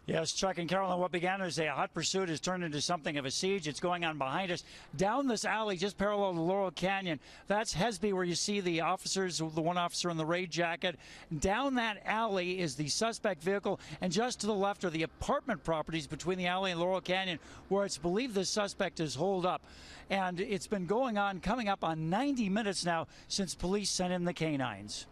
Yes, Chuck and Carolyn, what began as a hot pursuit has turned into something of a siege. It's going on behind us. Down this alley, just parallel to Laurel Canyon, that's Hesby, where you see the officers, the one officer in the raid jacket. Down that alley is the suspect vehicle, and just to the left are the apartment properties between the alley and Laurel Canyon, where it's believed the suspect is holed up. And it's been going on, coming up on 90 minutes now since police sent in the canines.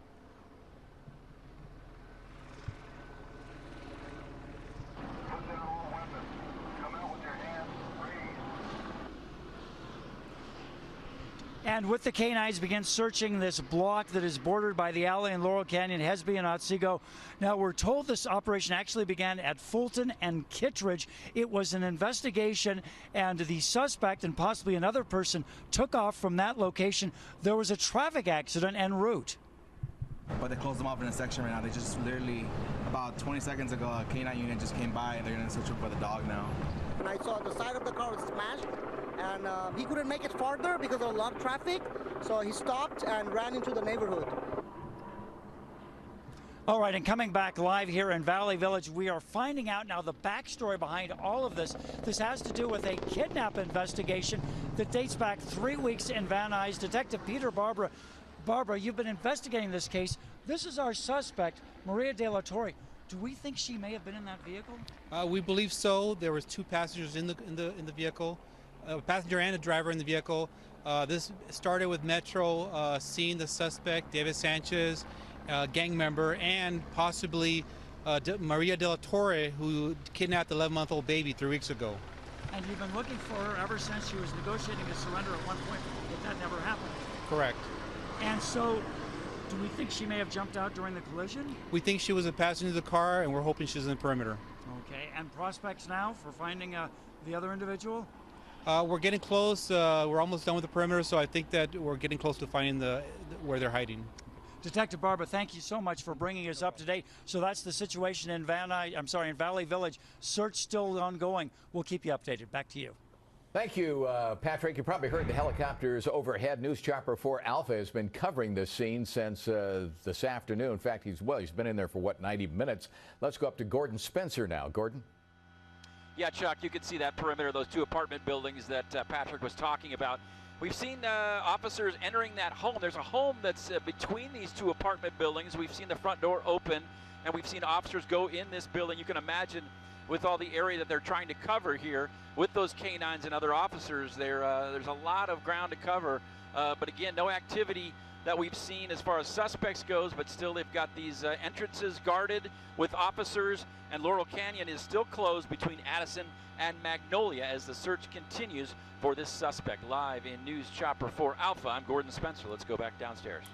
And with the canines begin searching this block that is bordered by the alley in Laurel Canyon, Hesby and Otsego. Now, we're told this operation actually began at Fulton and Kittredge. It was an investigation, and the suspect and possibly another person took off from that location. There was a traffic accident en route. But they closed them off in a section right now. They just literally, about 20 seconds ago, a canine unit just came by, and they're going to search for the dog now. And I saw the side of the car was smashed, and he couldn't make it farther because of a lot of traffic, so he stopped and ran into the neighborhood. All right, and coming back live here in Valley Village, we are finding out now the backstory behind all of this. This has to do with a kidnap investigation that dates back 3 weeks in Van Nuys. Detective Peter Barbara. Barbara, you've been investigating this case. This is our suspect, Maria De La Torre. Do we think she may have been in that vehicle? We believe so. There was 2 passengers in the vehicle, a passenger and a driver in the vehicle. This started with Metro seeing the suspect, David Sanchez, gang member, and possibly Maria De La Torre, who kidnapped the 11-month-old baby 3 weeks ago. And you've been looking for her ever since she was negotiating a surrender at one point, but that never happened. Correct. And so, do we think she may have jumped out during the collision? We think she was a passenger of the car, and we're hoping she's in the perimeter. Okay, and prospects now for finding the other individual? We're getting close. We're almost done with the perimeter, so I think that we're getting close to finding where they're hiding. Detective Barbara, thank you so much for bringing us up to date. So that's the situation in in Valley Village. Search still ongoing. We'll keep you updated. Back to you. Thank you, Patrick. You probably heard the helicopters overhead. News Chopper 4 Alpha has been covering this scene since this afternoon. In fact, he's been in there for, 90 minutes. Let's go up to Gordon Spencer now. Gordon? Yeah, Chuck, you can see that perimeter, those 2 apartment buildings that Patrick was talking about. We've seen officers entering that home. There's a home that's between these 2 apartment buildings. We've seen the front door open, and we've seen officers go in this building. You can imagine with all the area that they're trying to cover here with those canines and other officers, there's a lot of ground to cover. But again, no activity that we've seen as far as suspects goes, but still they've got these entrances guarded with officers, and Laurel Canyon is still closed between Addison and Magnolia as the search continues for this suspect. Live in News Chopper 4 Alpha, I'm Gordon Spencer. Let's go back downstairs.